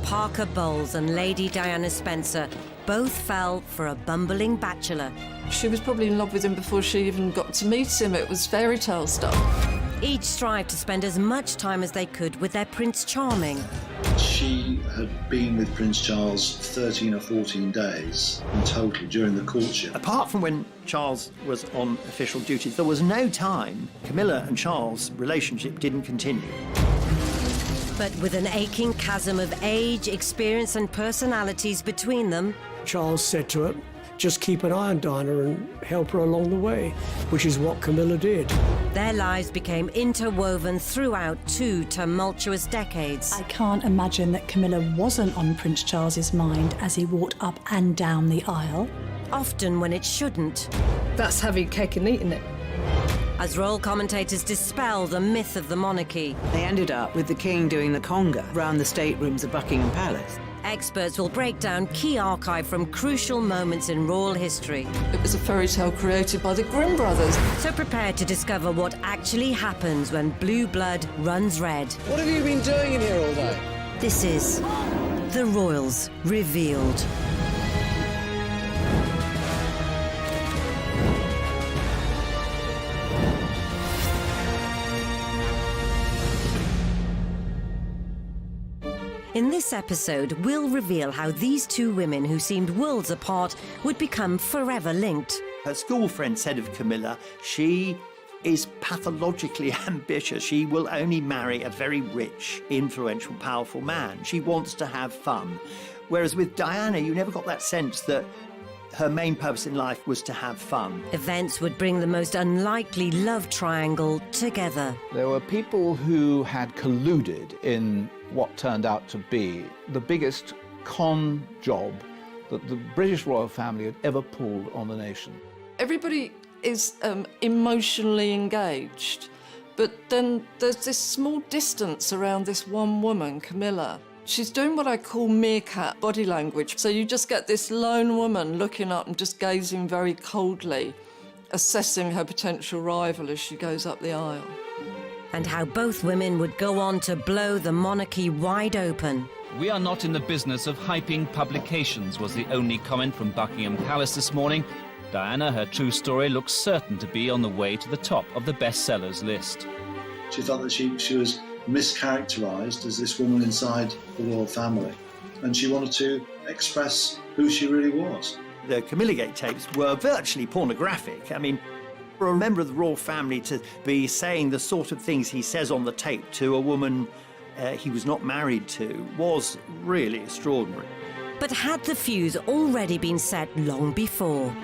Parker Bowles and Lady Diana Spencer both fell for a bumbling bachelor. She was probably in love with him before she even got to meet him. It was fairy tale stuff. Each strived to spend as much time as they could with their Prince Charming. She had been with Prince Charles 13 or 14 days in total during the courtship. Apart from when Charles was on official duty, there was no time Camilla and Charles' relationship didn't continue. But with an aching chasm of age, experience and personalities between them, Charles said to her, just keep an eye on Diana and help her along the way, which is what Camilla did. their lives became interwoven throughout 2 tumultuous decades. I can't imagine that Camilla wasn't on Prince Charles's mind as he walked up and down the aisle. Often when it shouldn't. That's having cake and eating it. As royal commentators dispel the myth of the monarchy. They ended up with the king doing the conga round the staterooms of Buckingham Palace. Experts will break down key archive from crucial moments in royal history. It was a fairy tale created by the Grimm brothers. So prepare to discover what actually happens when blue blood runs red. What have you been doing in here all day? This is The Royals Revealed. In this episode, we'll reveal how these two women who seemed worlds apart would become forever linked. Her school friend said of Camilla, she is pathologically ambitious. She will only marry a very rich, influential, powerful man. She wants to have fun. Whereas with Diana, you never got that sense that her main purpose in life was to have fun. Events would bring the most unlikely love triangle together. There were people who had colluded in what turned out to be the biggest con job that the British royal family had ever pulled on the nation. Everybody is emotionally engaged, but then there's this small distance around this one woman, Camilla. She's doing what I call meerkat body language. So you just get this lone woman looking up and just gazing very coldly, assessing her potential rival as she goes up the aisle. And how both women would go on to blow the monarchy wide open. "We are not in the business of hyping publications," was the only comment from Buckingham Palace this morning. Diana, her true story, looks certain to be on the way to the top of the bestsellers list. She felt that she was mischaracterised as this woman inside the royal family, and she wanted to express who she really was. The Camilla Gate tapes were virtually pornographic. I mean, for a member of the royal family to be saying the sort of things he says on the tape to a woman he was not married to was really extraordinary. But had the fuse already been set long before?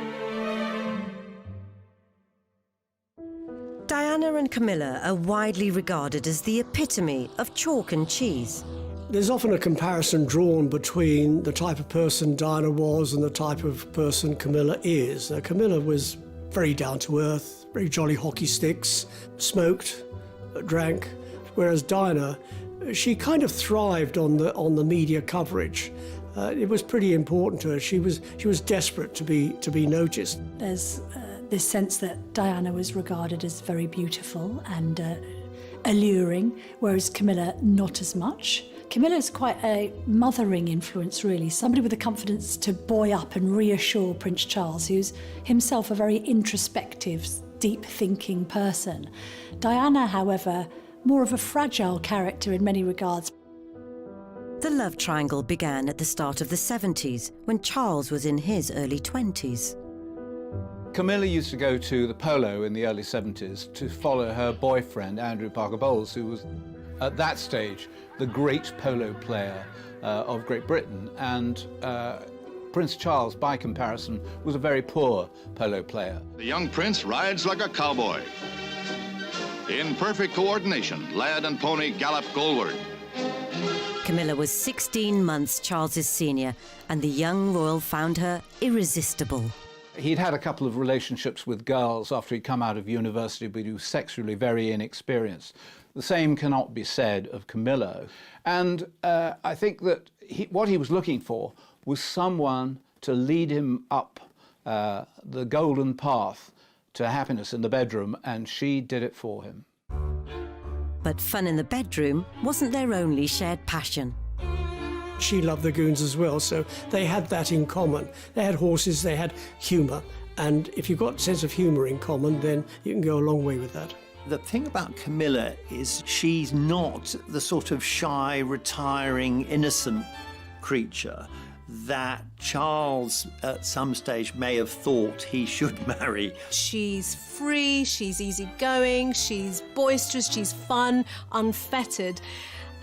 Diana and Camilla are widely regarded as the epitome of chalk and cheese. There's often a comparison drawn between the type of person Diana was and the type of person Camilla is. Camilla was very down-to-earth, very jolly hockey sticks, smoked, drank, whereas Diana, she kind of thrived on the media coverage. It was pretty important to her. She was desperate to be noticed. There's this sense that Diana was regarded as very beautiful and alluring, whereas Camilla not as much. Camilla's quite a mothering influence, really, somebody with the confidence to buoy up and reassure Prince Charles, who's himself a very introspective, deep-thinking person. Diana, however, more of a fragile character in many regards. The love triangle began at the start of the 70s, when Charles was in his early 20s. Camilla used to go to the polo in the early 70s to follow her boyfriend, Andrew Parker Bowles, who was, at that stage, the great polo player of Great Britain. And Prince Charles, by comparison, was a very poor polo player. The young prince rides like a cowboy. In perfect coordination, lad and pony gallop goalward. Camilla was 16 months Charles's senior, and the young royal found her irresistible. He'd had a couple of relationships with girls after he'd come out of university, but he was sexually very inexperienced. The same cannot be said of Camilla. And I think that what he was looking for was someone to lead him up the golden path to happiness in the bedroom, and she did it for him. But fun in the bedroom wasn't their only shared passion. she loved the goons as well, so they had that in common. They had horses, they had humour, and if you've got a sense of humour in common, then you can go a long way with that. The thing about Camilla is she's not the sort of shy, retiring, innocent creature that Charles at some stage may have thought he should marry. She's free, she's easygoing, she's boisterous, she's fun, unfettered.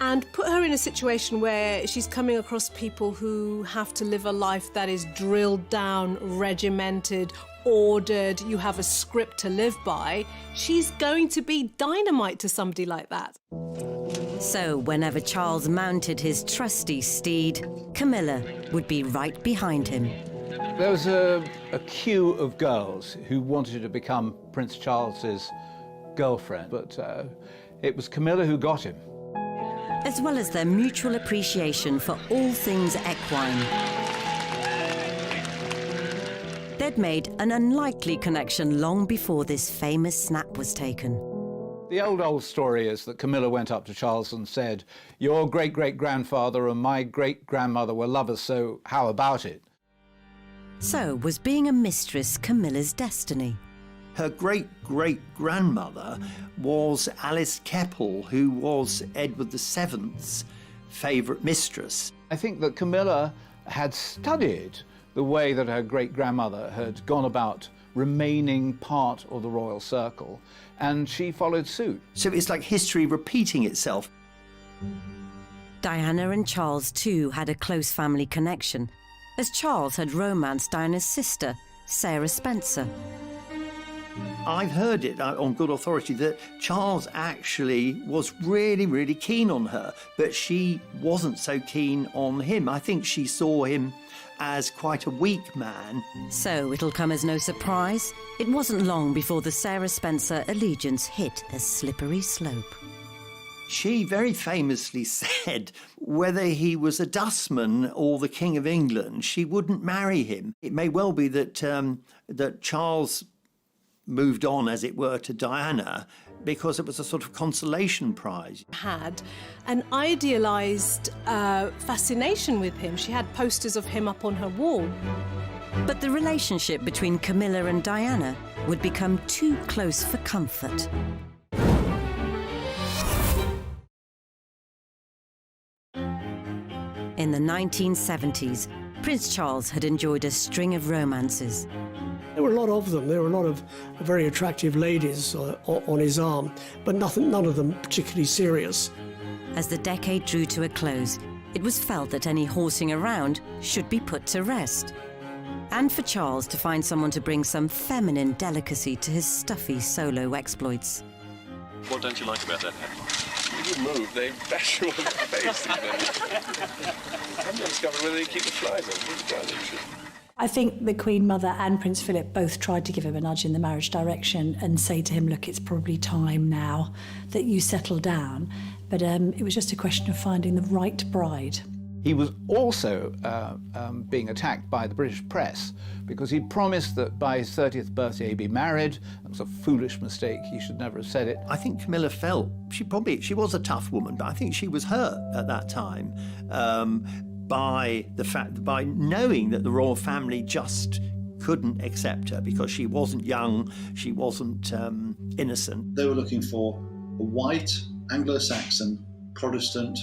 And put her in a situation where she's coming across people who have to live a life that is drilled down, regimented, ordered, you have a script to live by. She's going to be dynamite to somebody like that. So whenever Charles mounted his trusty steed, Camilla would be right behind him. There was a queue of girls who wanted to become Prince Charles's girlfriend, but it was Camilla who got him. As well as their mutual appreciation for all things equine. They'd made an unlikely connection long before this famous snap was taken. The old story is that Camilla went up to Charles and said, "Your great-great-grandfather and my great-grandmother were lovers, so how about it?" So was being a mistress Camilla's destiny? Her great-great-grandmother was Alice Keppel, who was Edward VII's favourite mistress. I think that Camilla had studied the way that her great-grandmother had gone about remaining part of the royal circle, and she followed suit. So it's like history repeating itself. Diana and Charles too had a close family connection, as Charles had romanced Diana's sister, Sarah Spencer. I've heard it on good authority that Charles actually was really, really keen on her, but she wasn't so keen on him. I think she saw him as quite a weak man. So it'll come as no surprise, it wasn't long before the Sarah Spencer allegiance hit a slippery slope. She very famously said whether he was a dustman or the King of England, she wouldn't marry him. It may well be that that Charles moved on, as it were, to Diana because it was a sort of consolation prize. Had an idealised fascination with him. She had posters of him up on her wall. But the relationship between Camilla and Diana would become too close for comfort. In the 1970s, Prince Charles had enjoyed a string of romances. There were a lot of them. There were a lot of very attractive ladies on his arm, but none of them particularly serious. As the decade drew to a close, it was felt that any horsing around should be put to rest. And for Charles to find someone to bring some feminine delicacy to his stuffy solo exploits. What don't you like about that hat? If you move, they bash you on the face. I'm not discovering whether they keep the flies on. I think the Queen Mother and Prince Philip both tried to give him a nudge in the marriage direction and say to him, look, it's probably time now that you settle down. But it was just a question of finding the right bride. He was also being attacked by the British press because he promised that by his 30th birthday he'd be married. That was a foolish mistake. He should never have said it. I think Camilla felt, she was a tough woman, but I think she was hurt at that time by knowing that the royal family just couldn't accept her because she wasn't young, she wasn't innocent. They were looking for a white, Anglo-Saxon, Protestant,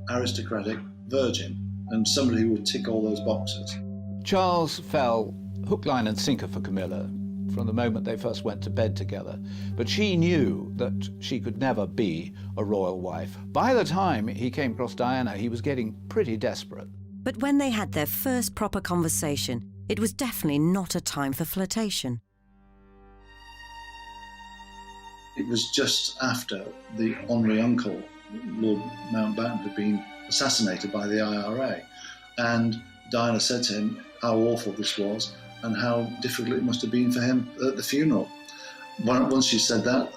aristocratic virgin, and somebody who would tick all those boxes. Charles fell hook, line and sinker for Camilla from the moment they first went to bed together, but she knew that she could never be a royal wife. By the time he came across Diana, he was getting pretty desperate. But when they had their first proper conversation, it was definitely not a time for flirtation. It was just after the honorary uncle, Lord Mountbatten, had been assassinated by the IRA, and Diana said to him how awful this was and how difficult it must have been for him at the funeral. Once she said that,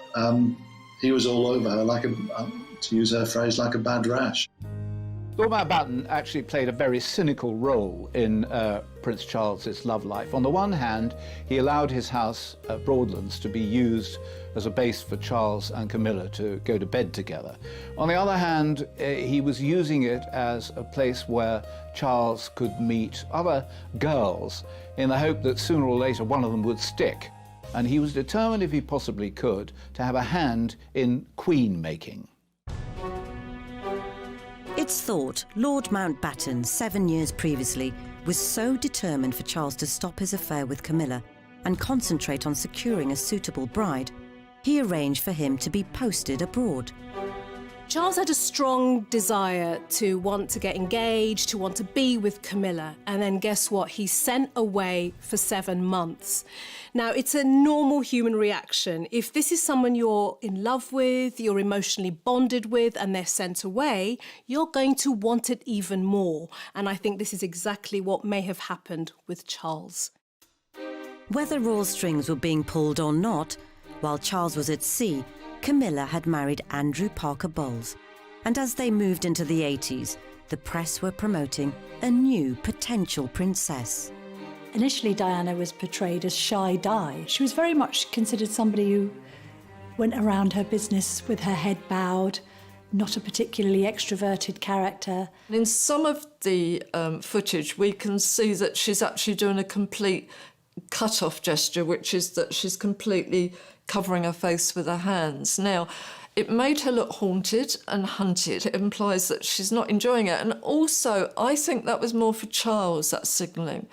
he was all over her, like to use her phrase, like a bad rash. Lord Mountbatten actually played a very cynical role in Prince Charles's love life. On the one hand, he allowed his house at Broadlands to be used as a base for Charles and Camilla to go to bed together. On the other hand, he was using it as a place where Charles could meet other girls in the hope that sooner or later one of them would stick. And he was determined, if he possibly could, to have a hand in queen-making. It's thought Lord Mountbatten, 7 years previously, was so determined for Charles to stop his affair with Camilla and concentrate on securing a suitable bride, he arranged for him to be posted abroad. Charles had a strong desire to want to get engaged, to want to be with Camilla, and then guess what? He's sent away for 7 months. Now, it's a normal human reaction. If this is someone you're in love with, you're emotionally bonded with, and they're sent away, you're going to want it even more. And I think this is exactly what may have happened with Charles. Whether royal strings were being pulled or not, while Charles was at sea, Camilla had married Andrew Parker Bowles, and as they moved into the 80s, the press were promoting a new potential princess. Initially, Diana was portrayed as shy Di. She was very much considered somebody who went around her business with her head bowed, not a particularly extroverted character. In some of the footage, we can see that she's actually doing a complete cut-off gesture, which is that she's completely covering her face with her hands. Now, it made her look haunted and hunted. It implies that she's not enjoying it. And also, I think that was more for Charles, that signalling.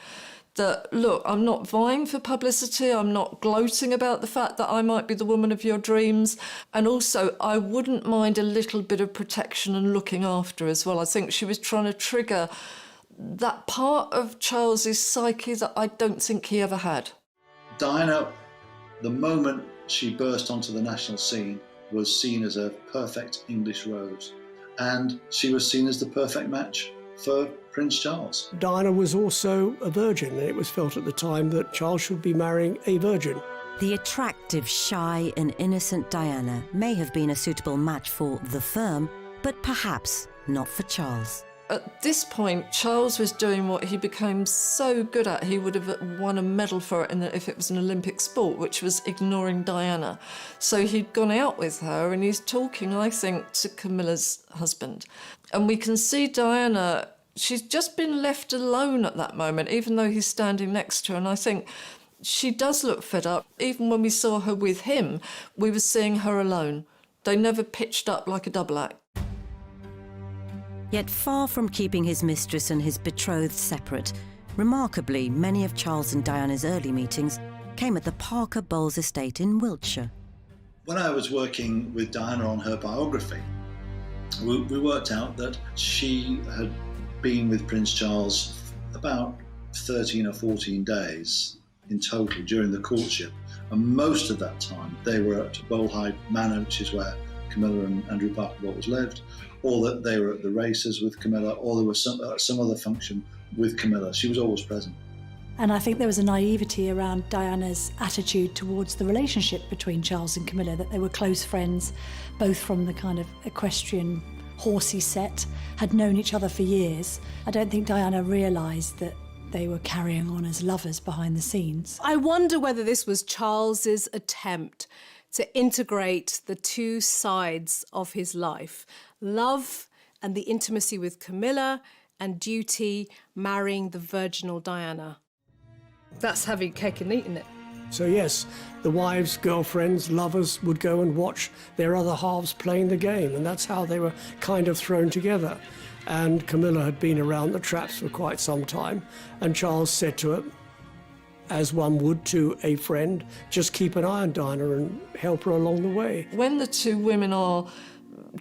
That, look, I'm not vying for publicity, I'm not gloating about the fact that I might be the woman of your dreams. And also, I wouldn't mind a little bit of protection and looking after as well. I think she was trying to trigger that part of Charles's psyche that I don't think he ever had. Diana, the moment she burst onto the national scene, was seen as a perfect English rose, and she was seen as the perfect match for Prince Charles. Diana was also a virgin, and it was felt at the time that Charles should be marrying a virgin. The attractive, shy and innocent Diana may have been a suitable match for the firm, but perhaps not for Charles. At this point, Charles was doing what he became so good at. He would have won a medal for it if it was an Olympic sport, which was ignoring Diana. So he'd gone out with her and he's talking, I think, to Camilla's husband. And we can see Diana, she's just been left alone at that moment, even though he's standing next to her. And I think she does look fed up. Even when we saw her with him, we were seeing her alone. They never pitched up like a double act. Yet far from keeping his mistress and his betrothed separate, remarkably, many of Charles and Diana's early meetings came at the Parker Bowles estate in Wiltshire. When I was working with Diana on her biography, we worked out that she had been with Prince Charles about 13 or 14 days in total during the courtship, and most of that time they were at Bolehide Manor, which is where Camilla and Andrew Parker Bowles lived, or that they were at the races with Camilla, or there was some other function with Camilla. She was always present. And I think there was a naivety around Diana's attitude towards the relationship between Charles and Camilla, that they were close friends, both from the kind of equestrian horsey set, had known each other for years. I don't think Diana realised that they were carrying on as lovers behind the scenes. I wonder whether this was Charles's attempt to integrate the two sides of his life, love and the intimacy with Camilla, and duty, marrying the virginal Diana. That's having cake and eating it. So yes, the wives, girlfriends, lovers would go and watch their other halves playing the game, and that's how they were kind of thrown together. And Camilla had been around the traps for quite some time, and Charles said to her, as one would to a friend, just keep an eye on Diana and help her along the way. When the two women are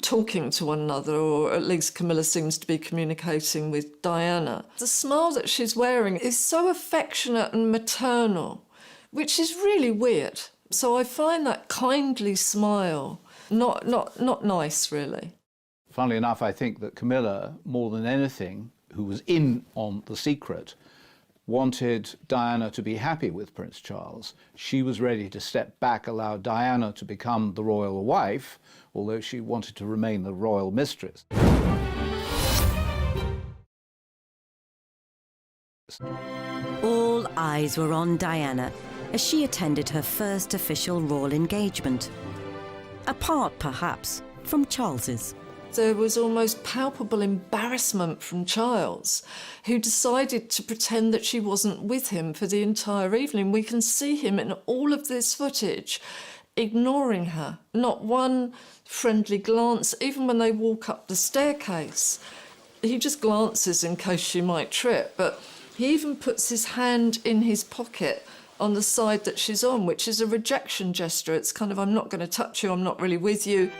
talking to one another, or at least Camilla seems to be communicating with Diana, the smile that she's wearing is so affectionate and maternal, which is really weird. So I find that kindly smile not nice, really. Funnily enough, I think that Camilla, more than anything, who was in on the secret, wanted Diana to be happy with Prince Charles. She was ready to step back, allow Diana to become the royal wife, although she wanted to remain the royal mistress. All eyes were on Diana as she attended her first official royal engagement. Apart, perhaps, from Charles's. There was almost palpable embarrassment from Charles, who decided to pretend that she wasn't with him for the entire evening. We can see him in all of this footage ignoring her. Not one friendly glance, even when they walk up the staircase. He just glances in case she might trip, but he even puts his hand in his pocket on the side that she's on, which is a rejection gesture. It's kind of, I'm not going to touch you, I'm not really with you.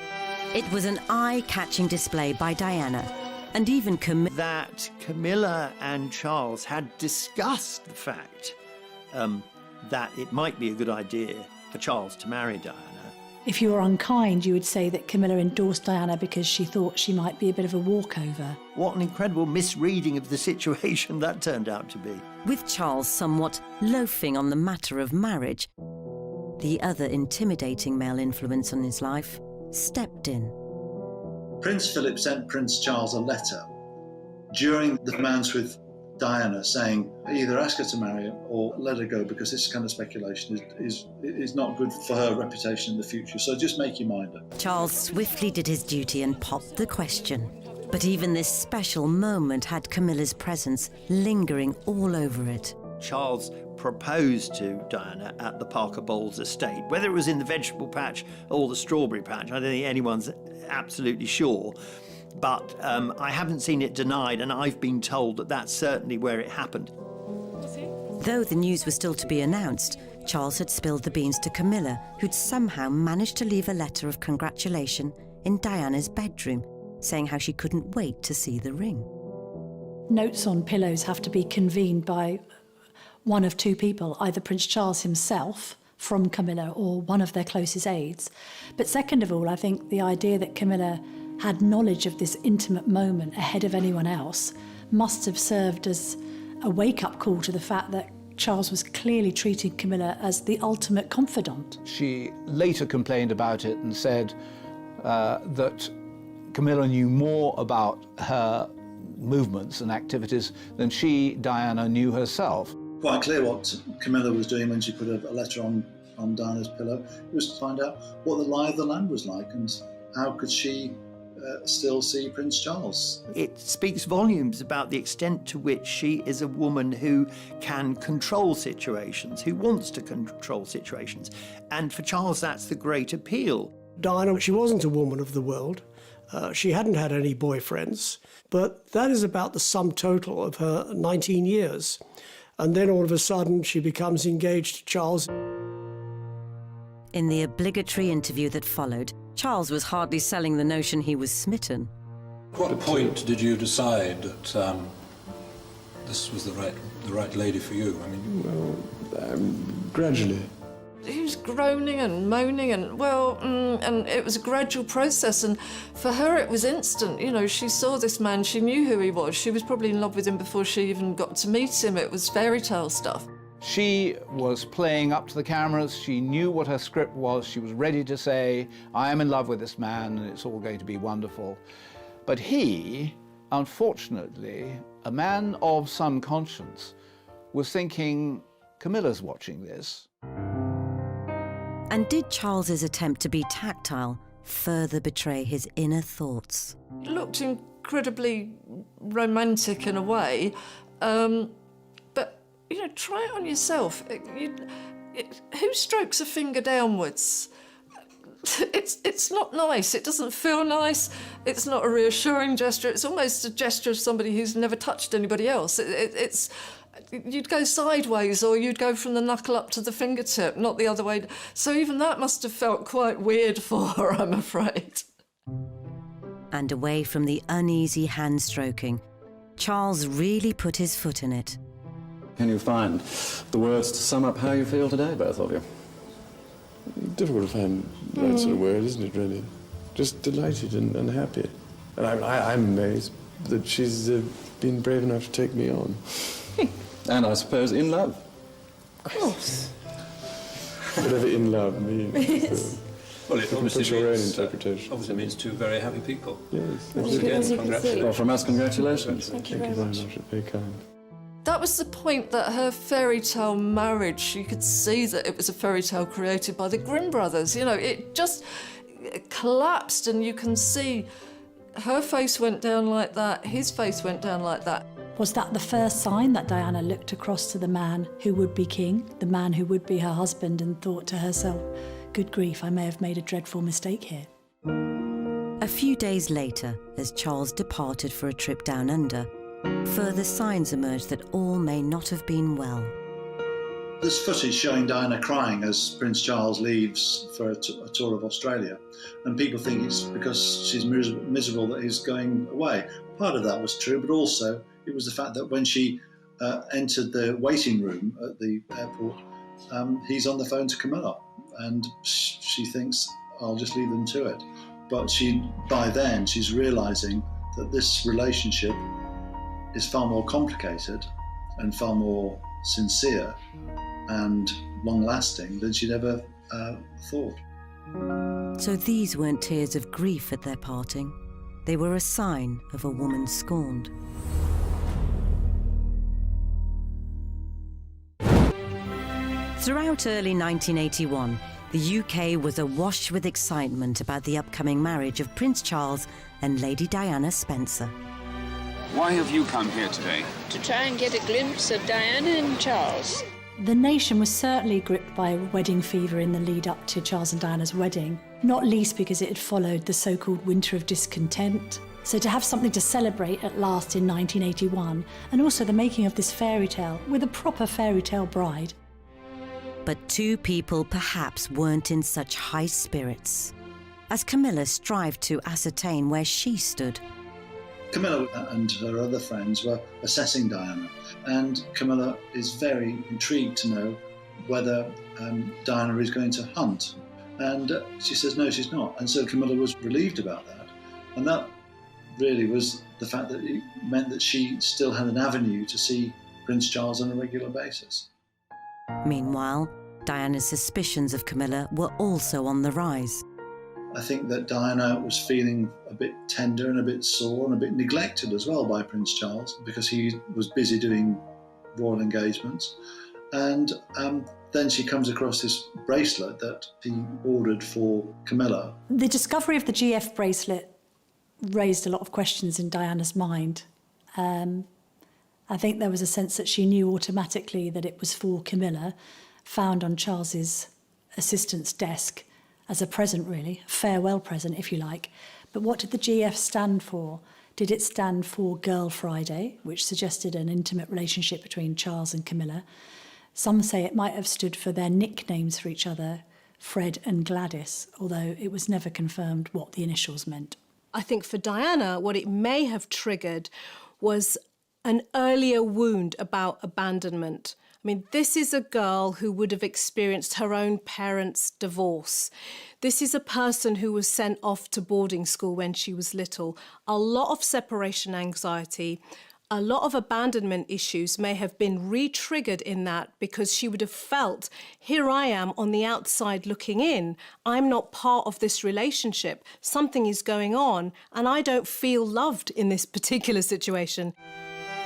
It was an eye-catching display by Diana, and even that Camilla and Charles had discussed the fact that it might be a good idea for Charles to marry Diana. If you were unkind, you would say that Camilla endorsed Diana because she thought she might be a bit of a walkover. What an incredible misreading of the situation that turned out to be. With Charles somewhat loafing on the matter of marriage, the other intimidating male influence on his life stepped in. Prince Philip sent Prince Charles a letter during the romance with Diana saying either ask her to marry him or let her go, because this kind of speculation is not good for her reputation in the future. So just make your mind up. Charles swiftly did his duty and popped the question. But even this special moment had Camilla's presence lingering all over it. Charles proposed to Diana at the Parker Bowles estate. Whether it was in the vegetable patch or the strawberry patch, I don't think anyone's absolutely sure. But I haven't seen it denied, and I've been told that that's certainly where it happened. Though the news was still to be announced, Charles had spilled the beans to Camilla, who'd somehow managed to leave a letter of congratulation in Diana's bedroom, saying how she couldn't wait to see the ring. Notes on pillows have to be convened by one of two people, either Prince Charles himself from Camilla or one of their closest aides. But second of all, I think the idea that Camilla had knowledge of this intimate moment ahead of anyone else must have served as a wake-up call to the fact that Charles was clearly treating Camilla as the ultimate confidant. She later complained about it and said that Camilla knew more about her movements and activities than she, Diana, knew herself. Quite clear what Camilla was doing when she put a letter on Diana's pillow. It was to find out what the lie of the land was like and how could she still see Prince Charles. It speaks volumes about the extent to which she is a woman who can control situations, who wants to control situations. And for Charles, that's the great appeal. Diana, she wasn't a woman of the world. She hadn't had any boyfriends, but that is about the sum total of her 19 years. And then all of a sudden she becomes engaged to Charles. In the obligatory interview that followed, Charles was hardly selling the notion he was smitten. At what point did you decide that this was the right lady for you? I mean, gradually. He was groaning and moaning and it was a gradual process, and for her it was instant. You know, she saw this man, she knew who he was, she was probably in love with him before she even got to meet him. It was fairy tale stuff. She was playing up to the cameras, she knew what her script was, she was ready to say, I am in love with this man and it's all going to be wonderful. But he, unfortunately, a man of some conscience, was thinking, Camilla's watching this. And did Charles's attempt to be tactile further betray his inner thoughts? It looked incredibly romantic in a way, but, you know, try it on yourself. Who strokes a finger downwards? It's not nice, it doesn't feel nice, it's not a reassuring gesture, it's almost a gesture of somebody who's never touched anybody else. You'd go sideways or you'd go from the knuckle up to the fingertip, not the other way. So even that must have felt quite weird for her, I'm afraid. And away from the uneasy hand stroking, Charles really put his foot in it. Can you find the words to sum up how you feel today, both of you? Difficult to find the right sort of word, isn't it, really? Just delighted and happy. And I'm amazed that she's been brave enough to take me on. And I suppose in love. Of course. Whatever in love means. Yes. Well, it obviously put your own means, interpretation. Obviously means two very happy people. Yes. Once again, congratulations. Well, from us, congratulations. Thank you very much. Very kind. That was the point, that her fairy tale marriage, you could see that it was a fairy tale created by the Grimm brothers. You know, it just collapsed, and you can see her face went down like that, his face went down like that. Was that the first sign that Diana looked across to the man who would be king, the man who would be her husband, and thought to herself, good grief, I may have made a dreadful mistake here? A few days later, as Charles departed for a trip down under, further signs emerged that all may not have been well. There's footage showing Diana crying as Prince Charles leaves for a tour of Australia, and people think it's because she's miserable that he's going away. Part of that was true, but also it was the fact that when she entered the waiting room at the airport, he's on the phone to Camilla, and she thinks, I'll just leave them to it. But by then, she's realising that this relationship is far more complicated and far more sincere and long-lasting than she'd ever thought. So these weren't tears of grief at their parting. They were a sign of a woman scorned. Throughout early 1981, the UK was awash with excitement about the upcoming marriage of Prince Charles and Lady Diana Spencer. Why have you come here today? To try and get a glimpse of Diana and Charles. The nation was certainly gripped by wedding fever in the lead up to Charles and Diana's wedding, not least because it had followed the so-called winter of discontent. So to have something to celebrate at last in 1981, and also the making of this fairy tale with a proper fairy tale bride. But two people perhaps weren't in such high spirits, as Camilla strived to ascertain where she stood. Camilla and her other friends were assessing Diana, and Camilla is very intrigued to know whether Diana is going to hunt. And she says, no, she's not. And so Camilla was relieved about that. And that really was the fact that it meant that she still had an avenue to see Prince Charles on a regular basis. Meanwhile, Diana's suspicions of Camilla were also on the rise. I think that Diana was feeling a bit tender and a bit sore and a bit neglected as well by Prince Charles, because he was busy doing royal engagements. And then she comes across this bracelet that he ordered for Camilla. The discovery of the GF bracelet raised a lot of questions in Diana's mind. I think there was a sense that she knew automatically that it was for Camilla, found on Charles's assistant's desk as a present, really, a farewell present, if you like. But what did the GF stand for? Did it stand for Girl Friday, which suggested an intimate relationship between Charles and Camilla? Some say it might have stood for their nicknames for each other, Fred and Gladys, although it was never confirmed what the initials meant. I think for Diana, what it may have triggered was an earlier wound about abandonment. I mean, this is a girl who would have experienced her own parents' divorce. This is a person who was sent off to boarding school when she was little. A lot of separation anxiety, a lot of abandonment issues may have been re-triggered in that, because she would have felt, here I am on the outside looking in. I'm not part of this relationship. Something is going on, and I don't feel loved in this particular situation.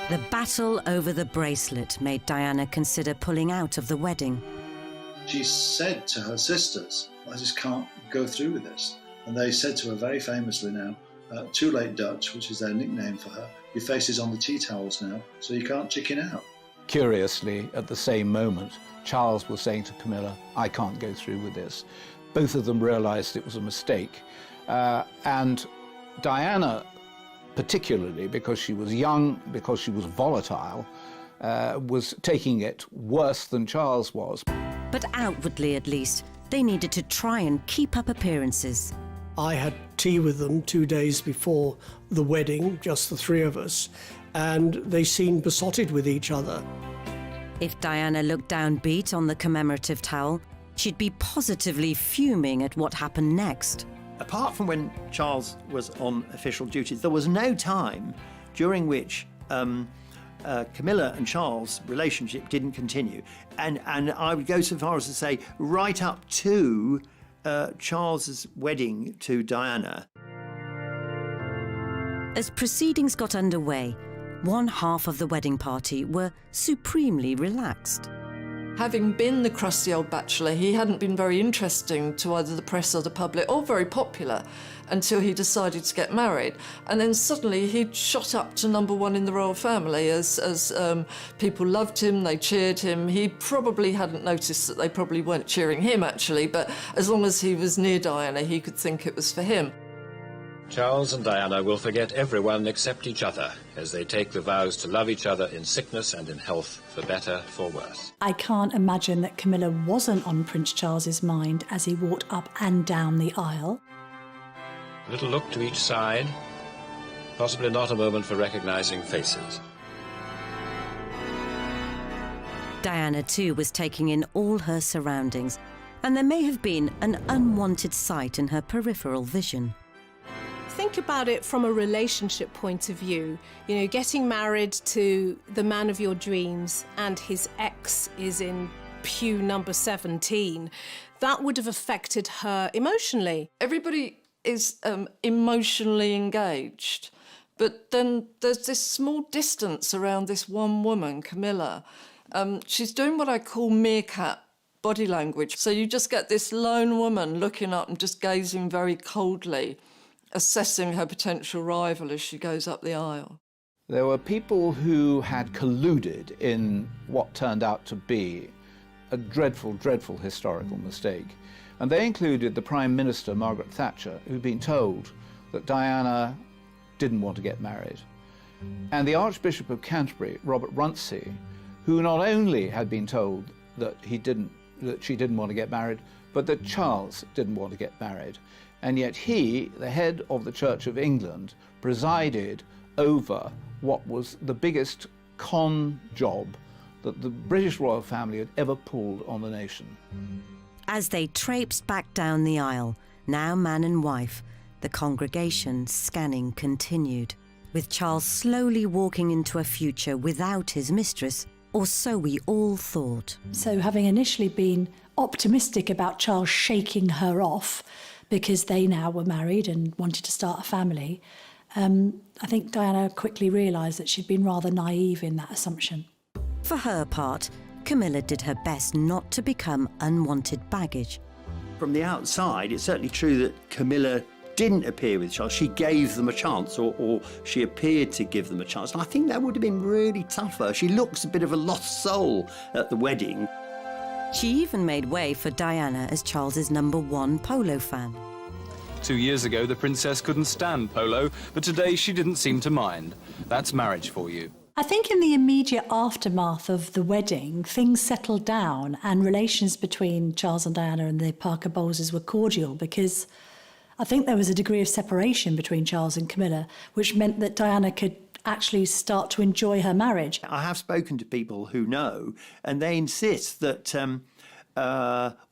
The battle over the bracelet made Diana consider pulling out of the wedding. She said to her sisters, I just can't go through with this. And they said to her very famously now, too late Dutch, which is their nickname for her, your face is on the tea towels now, so you can't chicken out. Curiously, at the same moment, Charles was saying to Camilla, I can't go through with this. Both of them realised it was a mistake. And Diana, particularly because she was young, because she was volatile, was taking it worse than Charles was. But outwardly, at least, they needed to try and keep up appearances. I had tea with them 2 days before the wedding, just the three of us, and they seemed besotted with each other. If Diana looked downbeat on the commemorative towel, she'd be positively fuming at what happened next. Apart from when Charles was on official duty, there was no time during which Camilla and Charles' relationship didn't continue. And I would go so far as to say right up to Charles's wedding to Diana. As proceedings got underway, one half of the wedding party were supremely relaxed. Having been the crusty old bachelor, he hadn't been very interesting to either the press or the public, or very popular, until he decided to get married. And then suddenly he'd shot up to #1 in the royal family as people loved him, they cheered him. He probably hadn't noticed that they probably weren't cheering him, actually, but as long as he was near Diana, he could think it was for him. Charles and Diana will forget everyone except each other as they take the vows to love each other in sickness and in health, for better, for worse. I can't imagine that Camilla wasn't on Prince Charles's mind as he walked up and down the aisle. A little look to each side, possibly not a moment for recognising faces. Diana, too, was taking in all her surroundings, and there may have been an unwanted sight in her peripheral vision. Think about it from a relationship point of view. You know, getting married to the man of your dreams and his ex is in pew number 17. That would have affected her emotionally. Everybody is emotionally engaged, but then there's this small distance around this one woman, Camilla. She's doing what I call meerkat body language. So you just get this lone woman looking up and just gazing very coldly, assessing her potential rival as she goes up the aisle. There were people who had colluded in what turned out to be a dreadful, dreadful historical mistake. And they included the Prime Minister, Margaret Thatcher, who'd been told that Diana didn't want to get married. And the Archbishop of Canterbury, Robert Runcie, who not only had been told that she didn't want to get married, but that Charles didn't want to get married. And yet he, the head of the Church of England, presided over what was the biggest con job that the British royal family had ever pulled on the nation. As they traipsed back down the aisle, now man and wife, the congregation scanning continued, with Charles slowly walking into a future without his mistress, or so we all thought. So having initially been optimistic about Charles shaking her off, because they now were married and wanted to start a family, I think Diana quickly realised that she'd been rather naive in that assumption. For her part, Camilla did her best not to become unwanted baggage. From the outside, it's certainly true that Camilla didn't appear with Charles. She gave them a chance, or she appeared to give them a chance. And I think that would have been really tough for her. She looks a bit of a lost soul at the wedding. She even made way for Diana as Charles's #1 polo fan. 2 years ago, the princess couldn't stand polo, but today she didn't seem to mind. That's marriage for you. I think in the immediate aftermath of the wedding, things settled down and relations between Charles and Diana and the Parker Bowleses were cordial, because I think there was a degree of separation between Charles and Camilla, which meant that Diana could actually start to enjoy her marriage. I have spoken to people who know, and they insist that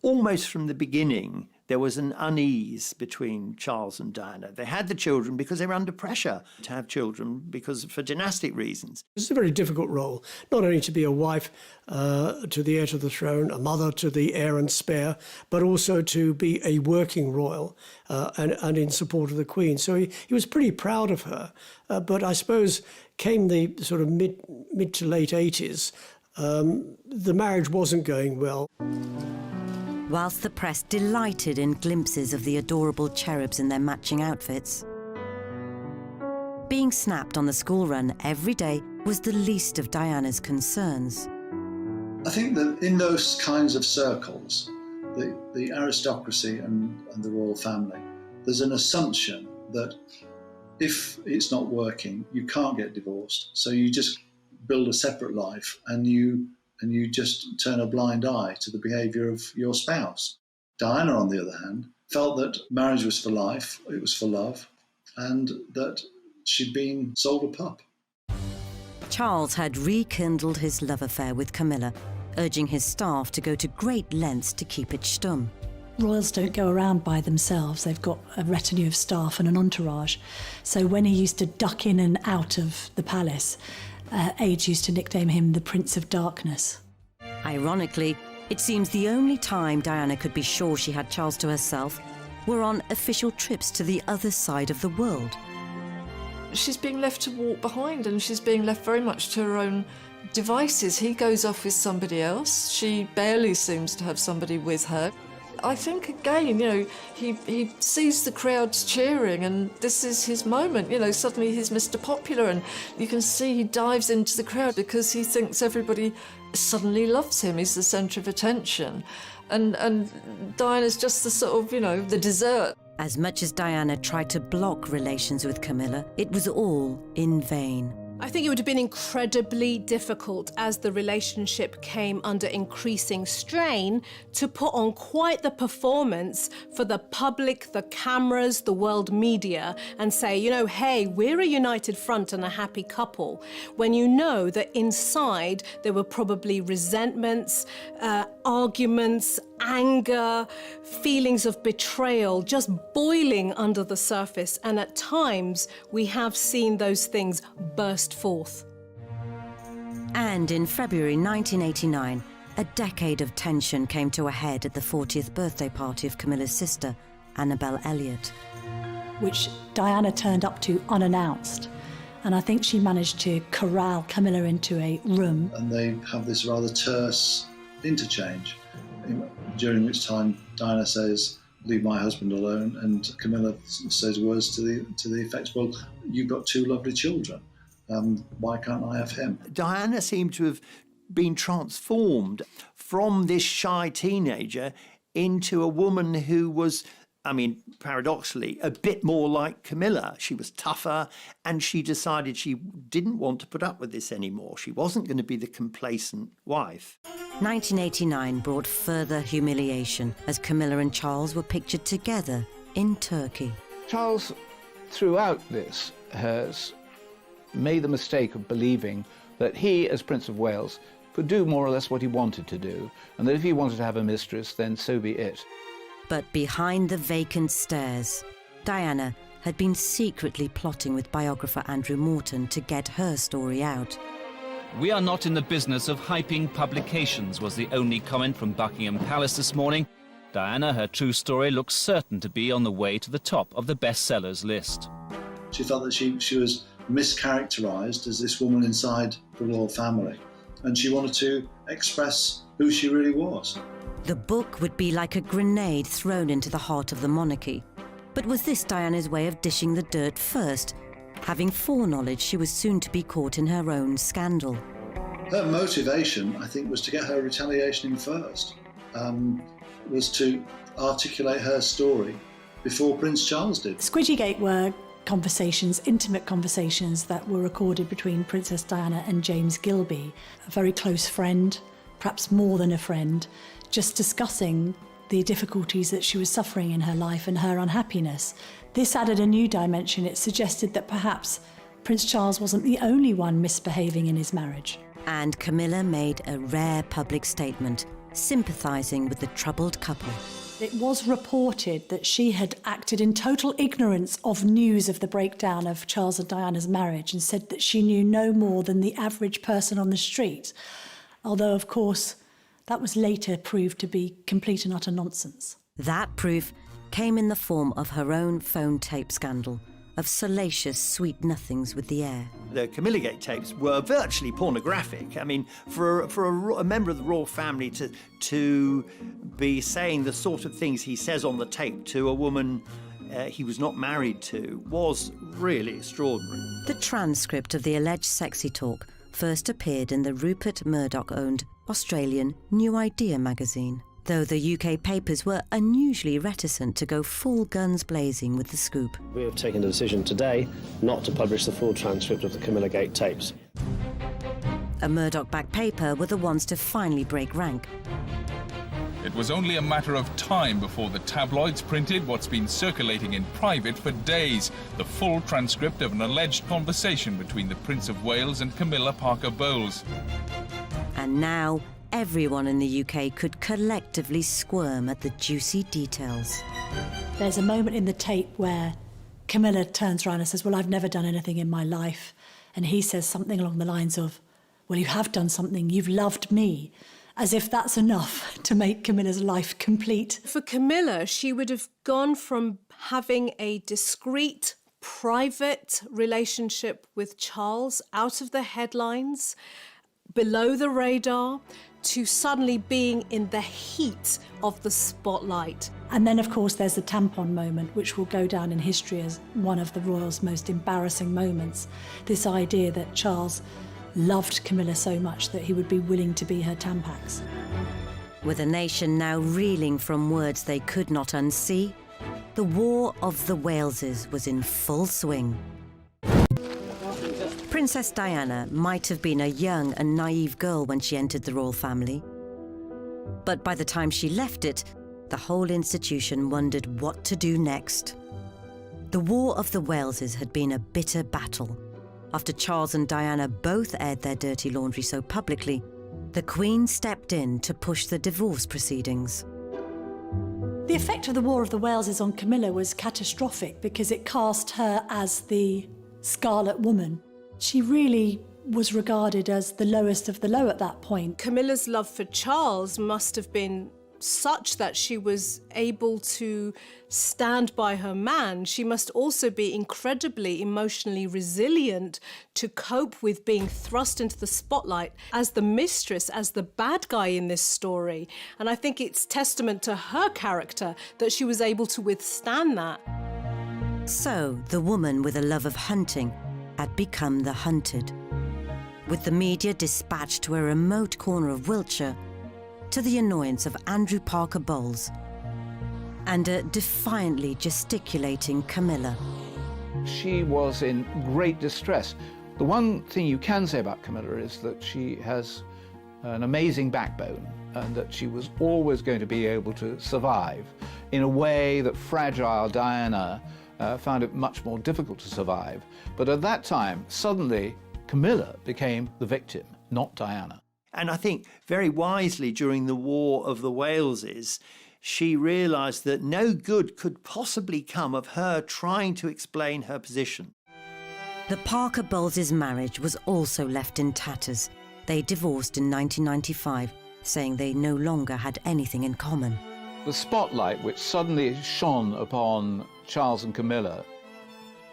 almost from the beginning, there was an unease between Charles and Diana. They had the children because they were under pressure to have children for dynastic reasons. It's a very difficult role, not only to be a wife to the heir to the throne, a mother to the heir and spare, but also to be a working royal and in support of the Queen. So he was pretty proud of her. But I suppose came the sort of mid to late 80s, the marriage wasn't going well. Whilst the press delighted in glimpses of the adorable cherubs in their matching outfits, being snapped on the school run every day was the least of Diana's concerns. I think that in those kinds of circles, the aristocracy and the royal family, there's an assumption that if it's not working, you can't get divorced. So you just build a separate life and you just turn a blind eye to the behaviour of your spouse. Diana, on the other hand, felt that marriage was for life, it was for love, and that she'd been sold a pup. Charles had rekindled his love affair with Camilla, urging his staff to go to great lengths to keep it stum. Royals don't go around by themselves. They've got a retinue of staff and an entourage. So when he used to duck in and out of the palace, aides used to nickname him the Prince of Darkness. Ironically, it seems the only time Diana could be sure she had Charles to herself were on official trips to the other side of the world. she's being left to walk behind, and she's being left very much to her own devices. He goes off with somebody else. She barely seems to have somebody with her. I think, again, he sees the crowds cheering, and this is his moment. Suddenly he's Mr. Popular, and you can see he dives into the crowd because he thinks everybody suddenly loves him. He's the centre of attention. And Diana's just the sort of, the dessert. As much as Diana tried to block relations with Camilla, it was all in vain. I think it would have been incredibly difficult as the relationship came under increasing strain to put on quite the performance for the public, the cameras, the world media, and say, hey, we're a united front and a happy couple, when you know that inside there were probably resentments, arguments, anger, feelings of betrayal just boiling under the surface, and at times we have seen those things burst forth. And in February 1989, a decade of tension came to a head at the 40th birthday party of Camilla's sister, Annabel Elliott, which Diana turned up to unannounced. And I think she managed to corral Camilla into a room. And they have this rather terse interchange, during which time Diana says, "Leave my husband alone," and Camilla says words to the effect, "Well, you've got two lovely children. Why can't I have him?" Diana seemed to have been transformed from this shy teenager into a woman who was, paradoxically, a bit more like Camilla. She was tougher, and she decided she didn't want to put up with this anymore. She wasn't going to be the complacent wife. 1989 brought further humiliation as Camilla and Charles were pictured together in Turkey. Charles, throughout this, has made the mistake of believing that he, as Prince of Wales, could do more or less what he wanted to do, and that if he wanted to have a mistress, then so be it. But behind the vacant stairs, Diana had been secretly plotting with biographer Andrew Morton to get her story out. "We are not in the business of hyping publications," was the only comment from Buckingham Palace this morning. Diana, her true story, looks certain to be on the way to the top of the bestsellers list. She felt that she was mischaracterised as this woman inside the royal family, and she wanted to express who she really was. The book would be like a grenade thrown into the heart of the monarchy. But was this Diana's way of dishing the dirt first, having foreknowledge she was soon to be caught in her own scandal? Her motivation, I think, was to get her retaliation in first, was to articulate her story before Prince Charles did. Squidgygate were conversations, intimate conversations that were recorded between Princess Diana and James Gilbey, a very close friend, perhaps more than a friend, just discussing the difficulties that she was suffering in her life and her unhappiness. This added a new dimension. It suggested that perhaps Prince Charles wasn't the only one misbehaving in his marriage. And Camilla made a rare public statement, sympathising with the troubled couple. It was reported that she had acted in total ignorance of news of the breakdown of Charles and Diana's marriage and said that she knew no more than the average person on the street, although, of course, that was later proved to be complete and utter nonsense. That proof came in the form of her own phone tape scandal, of salacious sweet nothings with the heir. The Camillagate tapes were virtually pornographic. For a member of the royal family to be saying the sort of things he says on the tape to a woman he was not married to was really extraordinary. The transcript of the alleged sexy talk first appeared in the Rupert Murdoch-owned Australian New Idea magazine, though the UK papers were unusually reticent to go full guns blazing with the scoop. We have taken the decision today not to publish the full transcript of the Camillagate tapes. A Murdoch-backed paper were the ones to finally break rank. It was only a matter of time before the tabloids printed what's been circulating in private for days, the full transcript of an alleged conversation between the Prince of Wales and Camilla Parker Bowles. And now, everyone in the UK could collectively squirm at the juicy details. There's a moment in the tape where Camilla turns around and says, "Well, I've never done anything in my life." And he says something along the lines of, "Well, you have done something, you've loved me." As if that's enough to make Camilla's life complete. For Camilla, she would have gone from having a discreet, private relationship with Charles, out of the headlines, below the radar, to suddenly being in the heat of the spotlight. And then, of course, there's the tampon moment, which will go down in history as one of the royals' most embarrassing moments. This idea that Charles loved Camilla so much that he would be willing to be her Tampax. With a nation now reeling from words they could not unsee, the War of the Waleses was in full swing. Princess Diana might have been a young and naive girl when she entered the royal family. But by the time she left it, the whole institution wondered what to do next. The War of the Waleses had been a bitter battle. After Charles and Diana both aired their dirty laundry so publicly, the Queen stepped in to push the divorce proceedings. The effect of the War of the Waleses on Camilla was catastrophic because it cast her as the Scarlet Woman. She really was regarded as the lowest of the low at that point. Camilla's love for Charles must have been such that she was able to stand by her man. She must also be incredibly emotionally resilient to cope with being thrust into the spotlight as the mistress, as the bad guy in this story. And I think it's testament to her character that she was able to withstand that. So, the woman with a love of hunting had become the hunted. With the media dispatched to a remote corner of Wiltshire, to the annoyance of Andrew Parker Bowles and a defiantly gesticulating Camilla. She was in great distress. The one thing you can say about Camilla is that she has an amazing backbone and that she was always going to be able to survive in a way that fragile Diana found it much more difficult to survive. But at that time, suddenly, Camilla became the victim, not Diana. And I think very wisely during the War of the Waleses, she realised that no good could possibly come of her trying to explain her position. The Parker Bowles' marriage was also left in tatters. They divorced in 1995, saying they no longer had anything in common. The spotlight which suddenly shone upon Charles and Camilla,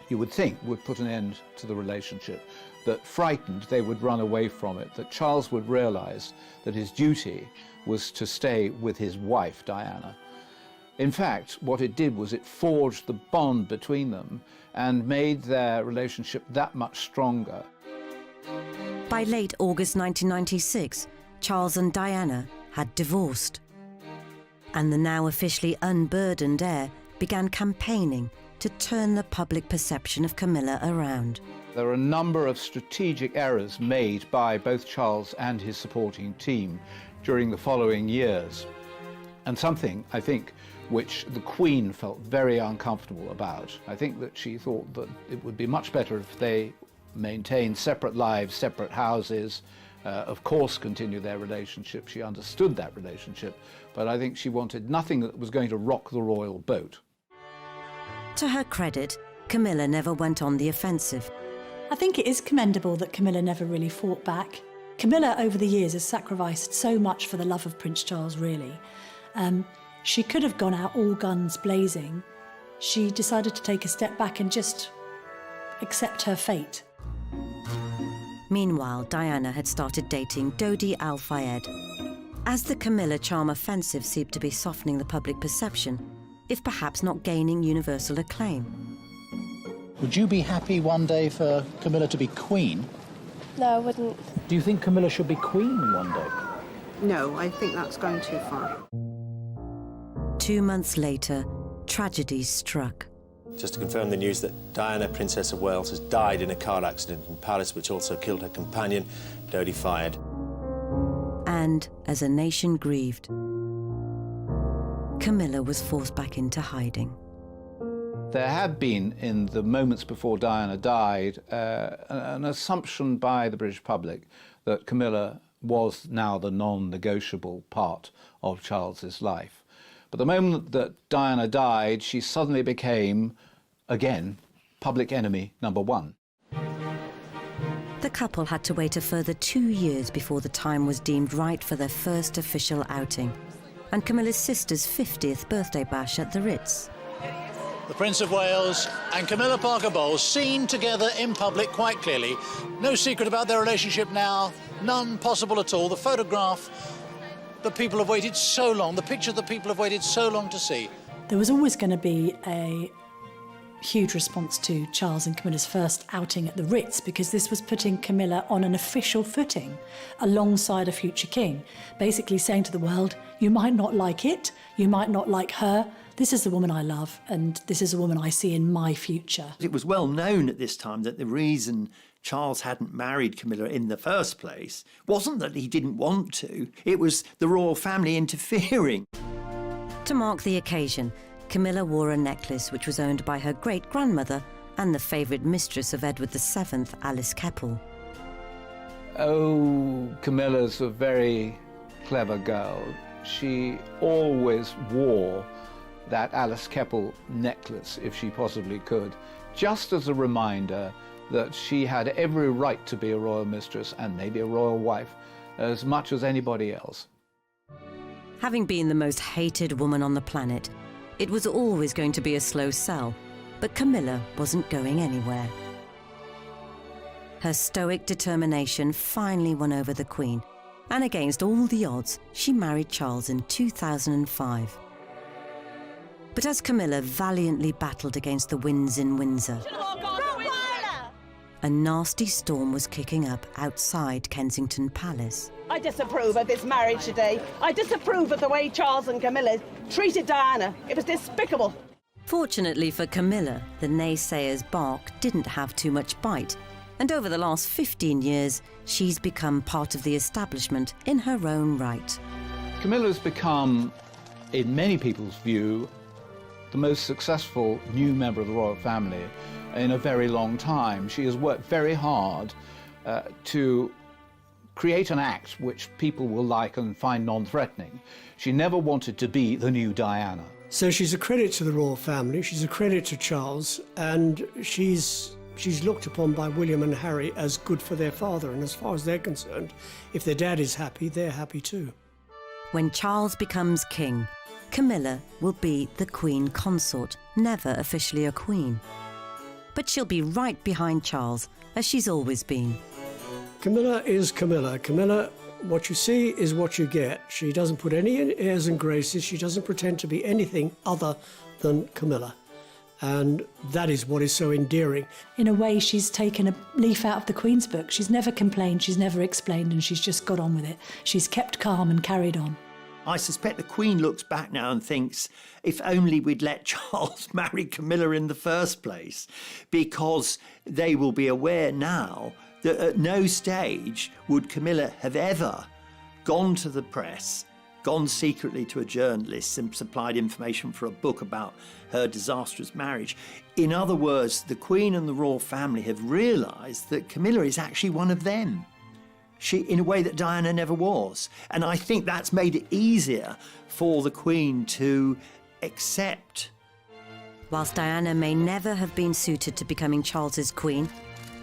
you would think would put an end to the relationship, that frightened they would run away from it, that Charles would realise that his duty was to stay with his wife, Diana. In fact, what it did was it forged the bond between them and made their relationship that much stronger. By late August 1996, Charles and Diana had divorced. And the now officially unburdened heir began campaigning to turn the public perception of Camilla around. There are a number of strategic errors made by both Charles and his supporting team during the following years. And something, I think, which the Queen felt very uncomfortable about. I think that she thought that it would be much better if they maintained separate lives, separate houses, of course continue their relationship. She understood that relationship, but I think she wanted nothing that was going to rock the royal boat. To her credit, Camilla never went on the offensive. I think it is commendable that Camilla never really fought back. Camilla, over the years, has sacrificed so much for the love of Prince Charles, really. She could have gone out all guns blazing. She decided to take a step back and just accept her fate. Meanwhile, Diana had started dating Dodi Al-Fayed. As the Camilla charm offensive seemed to be softening the public perception, if perhaps not gaining universal acclaim. Would you be happy one day for Camilla to be Queen? No, I wouldn't. Do you think Camilla should be Queen one day? No, I think that's going too far. 2 months later, tragedy struck. Just to confirm the news that Diana, Princess of Wales, has died in a car accident in Paris, which also killed her companion, Dodi Fayed. And as a nation grieved, Camilla was forced back into hiding. There had been, in the moments before Diana died, an assumption by the British public that Camilla was now the non-negotiable part of Charles's life. But the moment that Diana died, she suddenly became, again, public enemy number one. The couple had to wait a further 2 years before the time was deemed right for their first official outing, and Camilla's sister's 50th birthday bash at the Ritz. The Prince of Wales and Camilla Parker Bowles seen together in public quite clearly. No secret about their relationship now, none possible at all. The photograph that people have waited so long, the picture that people have waited so long to see. There was always going to be a huge response to Charles and Camilla's first outing at the Ritz, because this was putting Camilla on an official footing alongside a future king, basically saying to the world, you might not like it, you might not like her, this is the woman I love and this is a woman I see in my future. It was well known at this time that the reason Charles hadn't married Camilla in the first place wasn't that he didn't want to, it was the royal family interfering. To mark the occasion, Camilla wore a necklace which was owned by her great-grandmother and the favourite mistress of Edward VII, Alice Keppel. Oh, Camilla's a very clever girl. She always wore that Alice Keppel necklace, if she possibly could, just as a reminder that she had every right to be a royal mistress and maybe a royal wife as much as anybody else. Having been the most hated woman on the planet, it was always going to be a slow sell, but Camilla wasn't going anywhere. Her stoic determination finally won over the Queen, and against all the odds, she married Charles in 2005. But as Camilla valiantly battled against the winds in Windsor, a nasty storm was kicking up outside Kensington Palace. I disapprove of this marriage today. I disapprove of the way Charles and Camilla treated Diana. It was despicable. Fortunately for Camilla, the naysayers' bark didn't have too much bite, and over the last 15 years, she's become part of the establishment in her own right. Camilla's become, in many people's view, the most successful new member of the royal family in a very long time. She has worked very hard to create an act which people will like and find non-threatening. She never wanted to be the new Diana. So she's a credit to the royal family, she's a credit to Charles, and she's looked upon by William and Harry as good for their father, and as far as they're concerned, if their dad is happy, they're happy too. When Charles becomes king, Camilla will be the Queen Consort, never officially a queen. But she'll be right behind Charles, as she's always been. Camilla is Camilla. Camilla, what you see is what you get. She doesn't put any airs and graces. She doesn't pretend to be anything other than Camilla. And that is what is so endearing. In a way, she's taken a leaf out of the Queen's book. She's never complained, she's never explained, and she's just got on with it. She's kept calm and carried on. I suspect the Queen looks back now and thinks, if only we'd let Charles marry Camilla in the first place, because they will be aware now that at no stage would Camilla have ever gone to the press, gone secretly to a journalist and supplied information for a book about her disastrous marriage. In other words, the Queen and the royal family have realised that Camilla is actually one of them. She, in a way that Diana never was. And I think that's made it easier for the Queen to accept. Whilst Diana may never have been suited to becoming Charles's queen,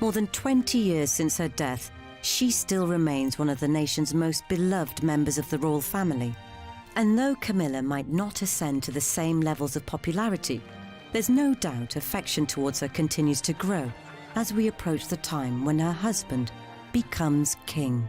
more than 20 years since her death, she still remains one of the nation's most beloved members of the royal family. And though Camilla might not ascend to the same levels of popularity, there's no doubt affection towards her continues to grow as we approach the time when her husband becomes king.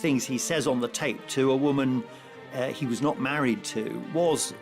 things he says on the tape to a woman he was not married to was